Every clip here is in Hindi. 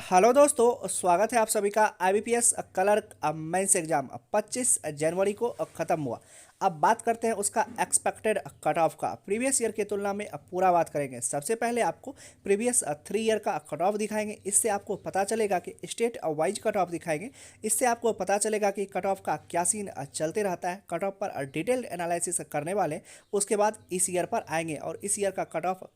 हेलो दोस्तों, स्वागत है आप सभी का। आईबीपीएस क्लर्क मेंस एग्जाम 25 जनवरी को ख़त्म हुआ। अब बात करते हैं उसका एक्सपेक्टेड कट ऑफ का। प्रीवियस ईयर की तुलना में अब पूरा बात करेंगे। सबसे पहले आपको प्रीवियस 3 ईयर का कट ऑफ दिखाएंगे। इससे आपको पता चलेगा कि स्टेट वाइज कट ऑफ दिखाएंगे। इससे आपको पता चलेगा कि कट ऑफ का क्या सीन चलते रहता है। कट ऑफ पर डिटेल्ड एनालिसिस करने वाले उसके बाद इस ईयर पर आएंगे और इस ईयर का कट ऑफ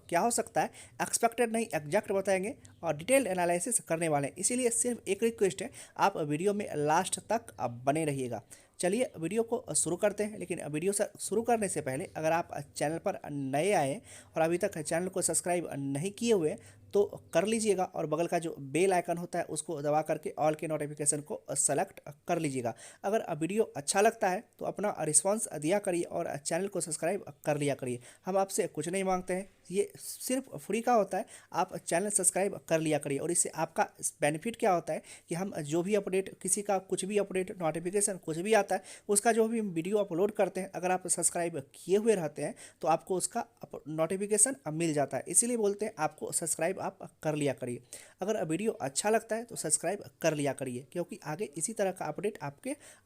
क्या हो सकता है, एक्सपेक्टेड नहीं एग्जैक्ट बताएंगे और डिटेल्ड एनालिसिस करने वाले हैं। इसीलिए सिर्फ एक रिक्वेस्ट है, आप वीडियो में लास्ट तक आप बने रहिएगा। चलिए वीडियो को शुरू करते हैं। लेकिन वीडियो से शुरू करने से पहले अगर आप चैनल पर नए आए हैं और अभी तक चैनल को सब्सक्राइब नहीं किए हुए तो कर लीजिएगा और बगल का जो बेल आइकन होता है उसको दबा करके ऑल के नोटिफिकेशन को सेलेक्ट कर लीजिएगा। अगर वीडियो अच्छा लगता है तो अपना रिस्पांस दिया करिए और चैनल को सब्सक्राइब कर लिया करिए। हम आपसे कुछ नहीं मांगते हैं, ये सिर्फ फ्री का होता है। आप चैनल सब्सक्राइब कर लिया करिए और इससे आपका बेनिफिट क्या होता है कि हम जो भी अपडेट, किसी का कुछ भी अपडेट, नोटिफिकेशन कुछ भी आता है, उसका जो भी हम वीडियो अपलोड करते हैं, अगर आप सब्सक्राइब किए हुए रहते हैं तो आपको उसका नोटिफिकेशन मिल जाता है। इसीलिए बोलते हैं आपको सब्सक्राइब आप कर लिया करिए। अगर वीडियो अच्छा लगता है तो सब्सक्राइब कर लिया करिए, क्योंकि आगे इसी तरह का अपडेट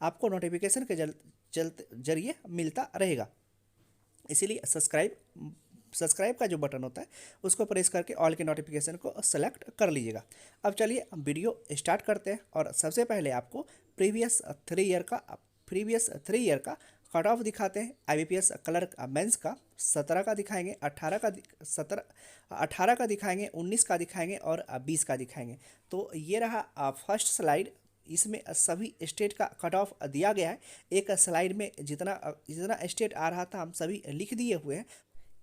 आपको नोटिफिकेशन के जरिए मिलता रहेगा। इसीलिए सब्सक्राइब का जो बटन होता है उसको प्रेस करके ऑल के नोटिफिकेशन को सेलेक्ट कर लीजिएगा। अब चलिए वीडियो स्टार्ट करते हैं और सबसे पहले आपको प्रीवियस थ्री ईयर का कट ऑफ दिखाते हैं। आईबीपीएस क्लर्क मेंस का 17 का दिखाएंगे, 18 का दिखाएंगे, 19 का दिखाएंगे और 20 का दिखाएंगे। तो ये रहा फर्स्ट स्लाइड। इसमें सभी स्टेट का कट ऑफ दिया गया है। एक स्लाइड में जितना जितना स्टेट आ रहा था हम सभी लिख दिए हुए हैं।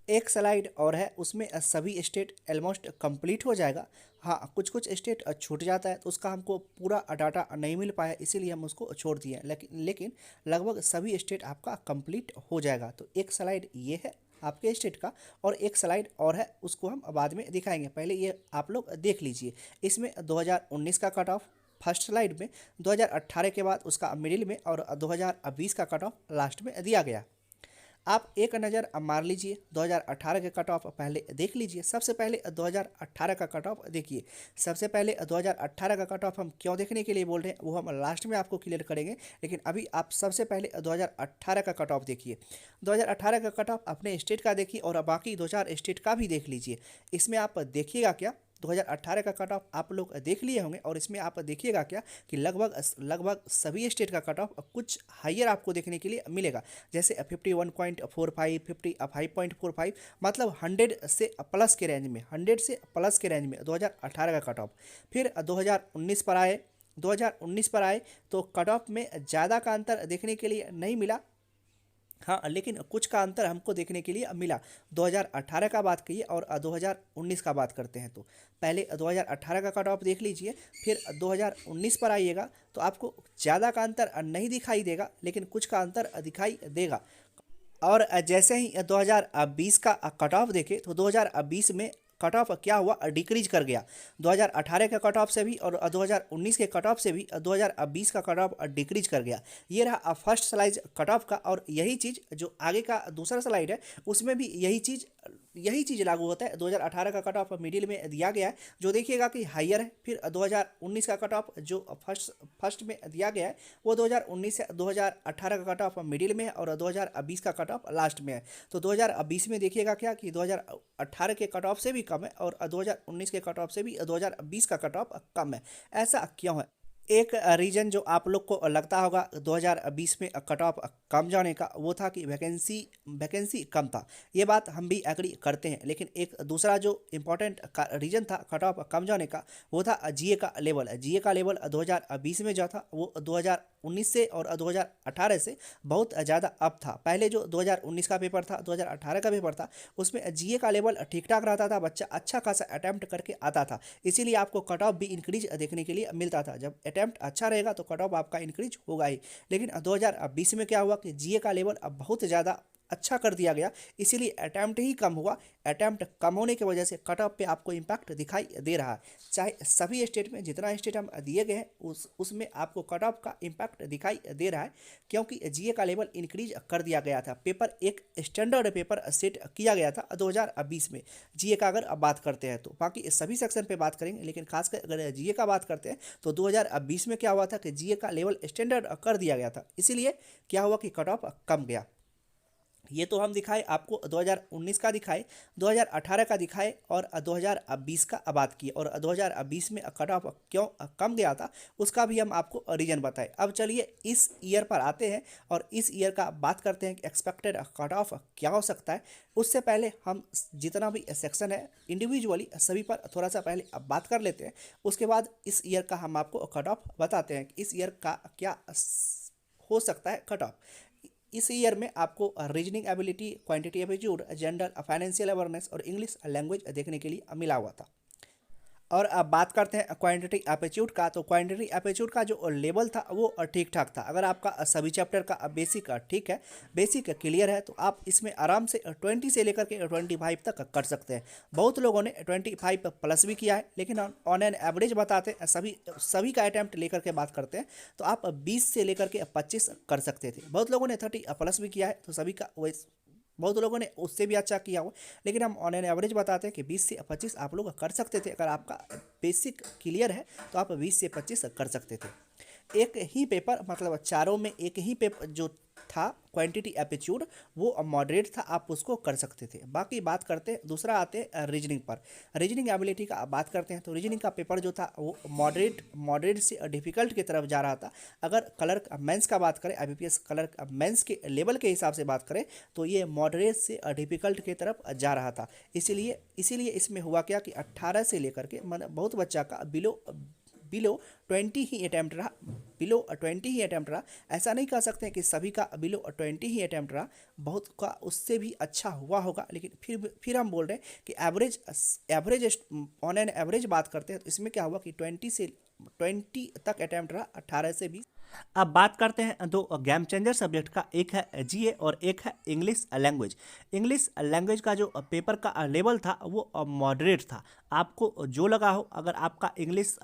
एक स्लाइड और है, उसमें सभी स्टेट ऑलमोस्ट कंप्लीट हो जाएगा। हाँ, कुछ कुछ स्टेट छूट जाता है तो उसका हमको पूरा डाटा नहीं मिल पाया, इसीलिए हम उसको छोड़ दिए। लेकिन लगभग सभी स्टेट आपका कंप्लीट हो जाएगा। तो एक स्लाइड ये है आपके स्टेट का और एक स्लाइड और है, उसको हम बाद में दिखाएंगे। पहले ये आप लोग देख लीजिए। इसमें 2019 का कट ऑफ फर्स्ट स्लाइड में, 2018 के बाद उसका मिडिल में और 2020 का कट ऑफ लास्ट में दिया गया। आप एक नज़र मार लीजिए। 2018 के कट ऑफ पहले देख लीजिए। सबसे पहले 2018 का कट ऑफ देखिए। सबसे पहले 2018 का कट ऑफ हम क्यों देखने के लिए बोल रहे हैं वो हम लास्ट में आपको क्लियर करेंगे, लेकिन अभी आप सबसे पहले 2018 का कट ऑफ देखिए। 2018 का कट ऑफ अपने स्टेट का देखिए और बाकी 2000 स्टेट का भी देख लीजिए। इसमें आप देखिएगा क्या, 2018 का कट ऑफ आप लोग देख लिए होंगे और इसमें आप देखिएगा क्या कि लगभग सभी स्टेट का कट ऑफ कुछ हाइयर आपको देखने के लिए मिलेगा। जैसे 51.45, 55.45, मतलब 100 से प्लस के रेंज में, 100 से प्लस के रेंज में 2018 का कट ऑफ। फिर 2019 पर आए तो कट ऑफ में ज़्यादा का अंतर देखने के लिए नहीं मिला। हाँ, लेकिन कुछ का अंतर हमको देखने के लिए मिला। 2018 का बात करिए और 2019 का बात करते हैं तो पहले 2018 का कट ऑफ देख लीजिए, फिर 2019 पर आइएगा तो आपको ज़्यादा का अंतर नहीं दिखाई देगा, लेकिन कुछ का अंतर दिखाई देगा। और जैसे ही 2020 का कट ऑफ देखे तो 2020 में कट ऑफ क्या हुआ, डिक्रीज कर गया। 2018 के कट ऑफ से भी और 2019 के कट ऑफ से भी 2020 का कट ऑफ डिक्रीज कर गया। ये रहा फर्स्ट स्लाइड कट ऑफ का। और यही चीज़ जो आगे का दूसरा स्लाइड है उसमें भी यही चीज़ लागू होता है। 2018 का कट ऑफ मिडिल में दिया गया है, जो देखिएगा कि हाइयर है। फिर 2019 का कट ऑफ जो फर्स्ट में दिया गया है वो 2019 से 2018 का कट ऑफ मिडिल में है और 2020 का कट ऑफ लास्ट में है। तो 2020 में देखिएगा क्या कि 2018 के कट ऑफ से भी कम है और 2019 के कट ऑफ से भी 2020 का कट ऑफ कम है। ऐसा क्यों है? एक रीज़न जो आप लोग को लगता होगा 2020 में कट ऑफ कम जाने का, वो था कि वैकेंसी कम था। ये बात हम भी एग्री करते हैं, लेकिन एक दूसरा जो इम्पोर्टेंट रीज़न था कट ऑफ कम जाने का वो था जीए का लेवल। जीए का लेवल 2020 में जो था वो 2019 से और 2018 से बहुत ज़्यादा अप था। पहले जो 2019 का पेपर था, 2018 का पेपर था, उसमें जीए का लेवल ठीक ठाक रहता था, बच्चा अच्छा खासा अटैम्प्ट करके आता था। इसीलिए आपको कट ऑफ भी इंक्रीज देखने के लिए मिलता था। जब अटैम्प्ट अच्छा रहेगा तो कट ऑफ आपका इंक्रीज होगा ही। लेकिन 2020 में क्या हुआ कि जीए का लेवल अब बहुत ज़्यादा अच्छा कर दिया गया, इसीलिए अटैम्प्ट ही कम हुआ। अटैम्प्ट कम होने की वजह से कट ऑफ पे आपको इम्पैक्ट दिखाई दे रहा है। चाहे सभी स्टेट में जितना स्टेट हम दिए गए हैं उसमें आपको कट ऑफ का इम्पैक्ट दिखाई दे रहा है, क्योंकि जीए का लेवल इंक्रीज कर दिया गया था। पेपर एक स्टैंडर्ड पेपर सेट किया गया था 2020 में जीए का अगर अब बात करते हैं तो। बाकी सभी सेक्शन पे बात करेंगे, लेकिन खासकर अगर जीए का बात करते हैं तो 2020 में क्या हुआ था कि जीए का लेवल स्टैंडर्ड कर दिया गया था, इसीलिए क्या हुआ कि कट ऑफ कम गया। ये तो हम दिखाए आपको 2019 का दिखाए, 2018 का दिखाए और 2020 का बात किए, और 2020 में कट ऑफ क्यों कम गया था उसका भी हम आपको रीजन बताए। अब चलिए इस ईयर पर आते हैं और इस ईयर का बात करते हैं कि एक्सपेक्टेड कट ऑफ क्या हो सकता है। उससे पहले हम जितना भी सेक्शन है इंडिविजुअली सभी पर थोड़ा सा पहले अब बात कर लेते हैं, उसके बाद इस ईयर का हम आपको कट ऑफ बताते हैं कि इस ईयर का क्या हो सकता है कट ऑफ। इस ईयर में आपको reasoning ability, quantity aptitude, general financial awareness और इंग्लिश लैंग्वेज देखने के लिए मिला हुआ था। और अब बात करते हैं क्वांटिटी एप्टीट्यूड का। तो क्वांटिटी एप्टीट्यूड का जो लेवल था वो ठीक ठाक था। अगर आपका सभी चैप्टर का बेसिक ठीक है, बेसिक क्लियर है, तो आप इसमें आराम से 20 से लेकर के 25 तक कर सकते हैं। बहुत लोगों ने 25 प्लस भी किया है, लेकिन ऑन एन एवरेज बताते हैं, सभी का अटैम्प्ट लेकर के बात करते हैं तो आप 20 से लेकर के 25 कर सकते थे। बहुत लोगों ने 30 प्लस भी किया है, तो सभी का बहुत लोगों ने उससे भी अच्छा किया हो, लेकिन हम ऑन एन एवरेज बताते हैं कि 20 से 25 आप लोग कर सकते थे। अगर आपका बेसिक क्लियर है तो आप 20 से 25 कर सकते थे। एक ही पेपर, मतलब चारों में एक ही पेपर जो था क्वांटिटी एप्टीट्यूड वो मॉडरेट था, आप उसको कर सकते थे। बाकी बात करते हैं, दूसरा आते हैं रीजनिंग पर। रीजनिंग एबिलिटी का बात करते हैं तो रीजनिंग का पेपर जो था वो मॉडरेट से डिफिकल्ट की तरफ जा रहा था। अगर क्लर्क मेंस का बात करें, आईबीपीएस क्लर्क मेंस के लेवल के हिसाब से बात करें तो ये मॉडरेट से डिफिकल्ट की तरफ जा रहा था। इसीलिए इसमें हुआ क्या कि 18 से लेकर के मतलब बहुत बच्चा का बिलो 20 ही अटैम्प्ट रहा, बिलो 20 ही अटैम्प्ट रहा। ऐसा नहीं कह सकते कि सभी का बिलो 20 ही अटैम्प्ट रहा, बहुत का उससे भी अच्छा हुआ होगा, लेकिन फिर हम बोल रहे हैं कि एवरेज ऑन एन एवरेज बात करते हैं तो इसमें क्या हुआ कि 20 तक अटैम्प्ट रहा, 18 से 20। अब बात करते हैं दो गेम चेंजर सब्जेक्ट का, एक है जीए और एक है इंग्लिश लैंग्वेज। इंग्लिश लैंग्वेज का जो पेपर का लेवल था वो मॉडरेट था। आपको जो लगा हो, अगर आपका इंग्लिश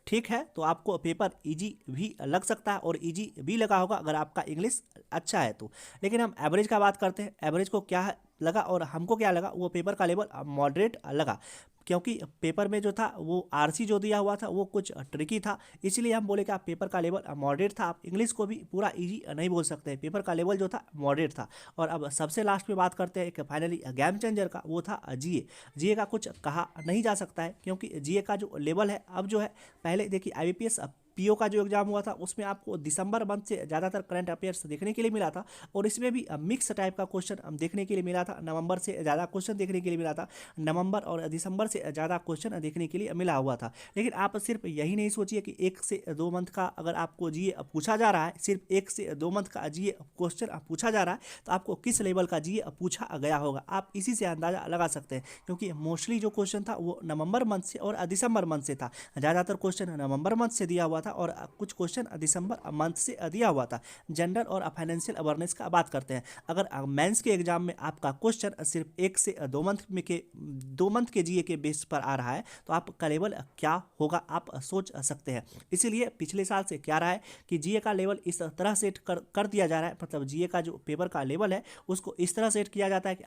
ठीक है तो आपको पेपर इजी भी लग सकता है और इजी भी लगा होगा अगर आपका इंग्लिश अच्छा है तो। लेकिन हम एवरेज का बात करते हैं, एवरेज को क्या लगा और हमको क्या लगा, वो पेपर का लेवल मॉडरेट लगा, क्योंकि पेपर में जो था वो आरसी जो दिया हुआ था वो कुछ ट्रिकी था, इसलिए हम बोले कि आप पेपर का लेवल मॉडरेट था। आप इंग्लिश को भी पूरा इजी नहीं बोल सकते, पेपर का लेवल जो था मॉडरेट था। और अब सबसे लास्ट में बात करते हैं एक फाइनली गेम चेंजर का, वो था जीए का कुछ कहा नहीं जा सकता है, क्योंकि जीए का जो लेवल है अब जो है, पहले देखिए आईबीपीएस पीओ का जो एग्जाम हुआ था उसमें आपको दिसंबर मंथ से ज़्यादातर करंट अफेयर्स देखने के लिए मिला था, और इसमें भी मिक्स टाइप का क्वेश्चन देखने के लिए मिला था। नवंबर से ज़्यादा क्वेश्चन देखने के लिए मिला था, नवंबर और दिसंबर से ज़्यादा क्वेश्चन देखने के लिए मिला हुआ था। लेकिन आप सिर्फ यही नहीं सोचिए कि 1 से 2 मंथ का अगर आपको जीए पूछा जा रहा है, सिर्फ 1 से 2 मंथ का जीए क्वेश्चन पूछा जा रहा है, तो आपको किस लेवल का जीए पूछा गया होगा आप इसी से अंदाज़ा लगा सकते हैं, क्योंकि मोस्टली जो क्वेश्चन था वो नवंबर मंथ से और दिसंबर मंथ से था। ज़्यादातर क्वेश्चन नवंबर मंथ से दिया हुआ था और कुछ क्वेश्चन दिसंबर मंथ से दिया हुआ था। जनरल और फाइनेंशियल अवेयरनेस का बात करते हैं, अगर मेंस के एग्जाम में आपका क्वेश्चन सिर्फ 1 से 2 मंथ के जीए के बेस पर आ रहा है तो आपका लेवल क्या होगा आप सोच सकते हैं। इसीलिए पिछले साल से क्या रहा है कि जीए का लेवल इस तरह सेट कर दिया जा रहा है, मतलब जीए का जो पेपर का लेवल है उसको इस तरह सेट किया जाता है कि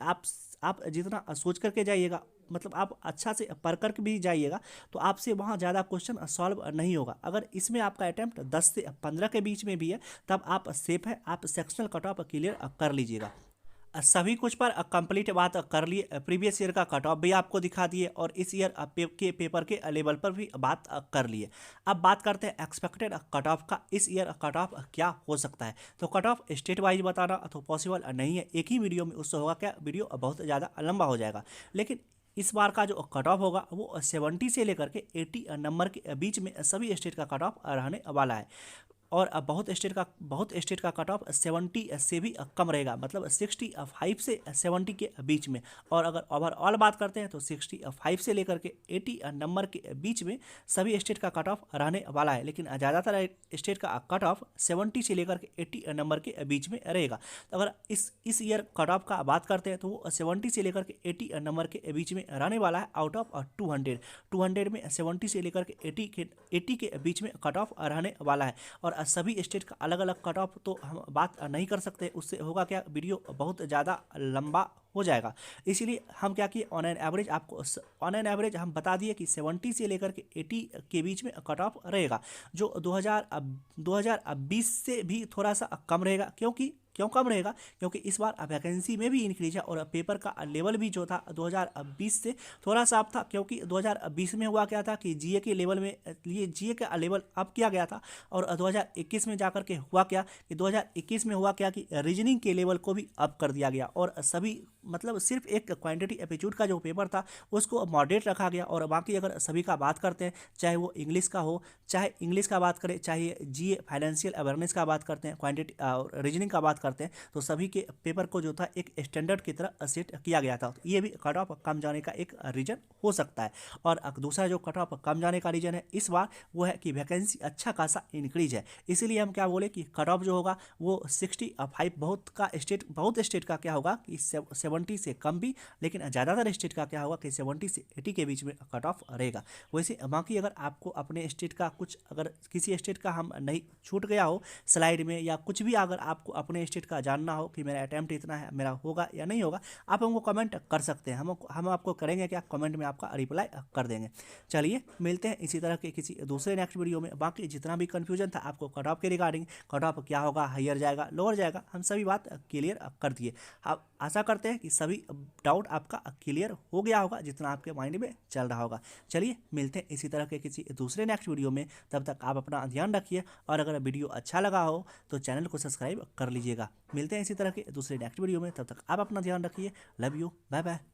आप जितना सोच करके जाइएगा, मतलब आप अच्छा से पढ़ कर भी जाइएगा तो आपसे वहाँ ज़्यादा क्वेश्चन सॉल्व नहीं होगा। अगर इसमें आपका अटैम्प्ट 10 से 15 के बीच में भी है तब आप सेफ है, आप सेक्शनल कट ऑफ क्लियर कर लीजिएगा। सभी कुछ पर कंप्लीट बात कर लिए, प्रीवियस ईयर का कट ऑफ भी आपको दिखा दिए और इस ईयर के पेपर के लेवल पर भी बात कर लिए। अब बात करते हैं एक्सपेक्टेड कट ऑफ का, इस ईयर कट ऑफ क्या हो सकता है। तो कट ऑफ स्टेट वाइज बताना तो पॉसिबल नहीं है, एक ही वीडियो में उससे होगा क्या, वीडियो बहुत ज़्यादा लंबा हो जाएगा। लेकिन इस बार का जो कट ऑफ होगा वो 70 से लेकर के 80 नंबर के बीच में सभी स्टेट का कट ऑफ रहने वाला है। और बहुत स्टेट का कट ऑफ 70 से भी कम रहेगा, मतलब 65 से 70 के बीच में। और अगर ओवरऑल बात करते हैं तो 65 से लेकर के 80 नंबर के बीच में सभी स्टेट का कट ऑफ रहने वाला है, लेकिन ज़्यादातर स्टेट का कट ऑफ 70 से लेकर के 80 नंबर के बीच में रहेगा। तो अगर इस ईयर कट ऑफ का बात करते हैं तो वो 70 से लेकर के 80 नंबर के बीच में रहने वाला है आउट ऑफ 200 में 70 से लेकर के 80 के बीच में कट ऑफ रहने वाला है। और सभी स्टेट का अलग अलग कट ऑफ तो हम बात नहीं कर सकते, उससे होगा क्या, वीडियो बहुत ज़्यादा लंबा हो जाएगा। इसीलिए हम क्या किए, ऑन एन एवरेज हम बता दिए कि 70 से लेकर के 80 के बीच में कट ऑफ रहेगा, जो 2020 से भी थोड़ा सा कम रहेगा। क्यों कम रहेगा, क्योंकि इस बार वैकेंसी में भी इंक्रीज है और पेपर का लेवल भी जो था 2020 से थोड़ा सा अप था। क्योंकि 2020 में हुआ क्या था कि जीए के का लेवल अप किया गया था, और 2021 में जाकर के हुआ क्या कि रीजनिंग के लेवल को भी अप कर दिया गया, और सभी मतलब सिर्फ एक क्वांटिटी एप्टीट्यूड का जो पेपर था उसको मॉडरेट रखा गया। और बाकी अगर सभी का बात करते हैं, चाहे वो इंग्लिश का हो, चाहे इंग्लिश का बात करें, चाहे जीए फाइनेंशियल अवेयरनेस का बात करते हैं, क्वांटिटी रीजनिंग का बात करते हैं, तो सभी के पेपर को जो था एक स्टैंडर्ड की तरह सेट किया गया था। ये भी कट ऑफ कम जाने का एक रीजन हो सकता है। और दूसरा जो कट ऑफ कम जाने का रीजन है इस बार वो है कि वैकेंसी अच्छा खासा इंक्रीज है। इसीलिए हम क्या बोले कि कट ऑफ जो होगा वो 65 बहुत स्टेट का क्या होगा कि 70 से कम भी, लेकिन ज़्यादातर स्टेट का क्या होगा कि 70 से 80 के बीच में कट ऑफ रहेगा। वैसे बाकी अगर आपको अपने स्टेट का कुछ, अगर किसी स्टेट का हम नहीं छूट गया हो स्लाइड में, या कुछ भी अगर आपको अपने स्टेट का जानना हो कि मेरा अटैम्प्ट इतना है, मेरा होगा या नहीं होगा, आप हमको कमेंट कर सकते हैं। हम आपको करेंगे क्या, कमेंट में आपका रिप्लाई कर देंगे। चलिए मिलते हैं इसी तरह के किसी दूसरे नेक्स्ट वीडियो में। बाकी जितना भी कन्फ्यूजन था आपको कट ऑफ के रिगार्डिंग, कट ऑफ क्या होगा, हायर जाएगा लोअर जाएगा, हम सभी बात क्लियर कर दिए। आप आशा करते हैं कि सभी डाउट आपका क्लियर हो गया होगा जितना आपके माइंड में चल रहा होगा। चलिए मिलते हैं इसी तरह के किसी दूसरे नेक्स्ट वीडियो में, तब तक आप अपना ध्यान रखिए, और अगर वीडियो अच्छा लगा हो तो चैनल को सब्सक्राइब कर लीजिएगा। मिलते हैं इसी तरह के दूसरे नेक्स्ट वीडियो में, तब तक आप अपना ध्यान रखिए। Love you, bye bye.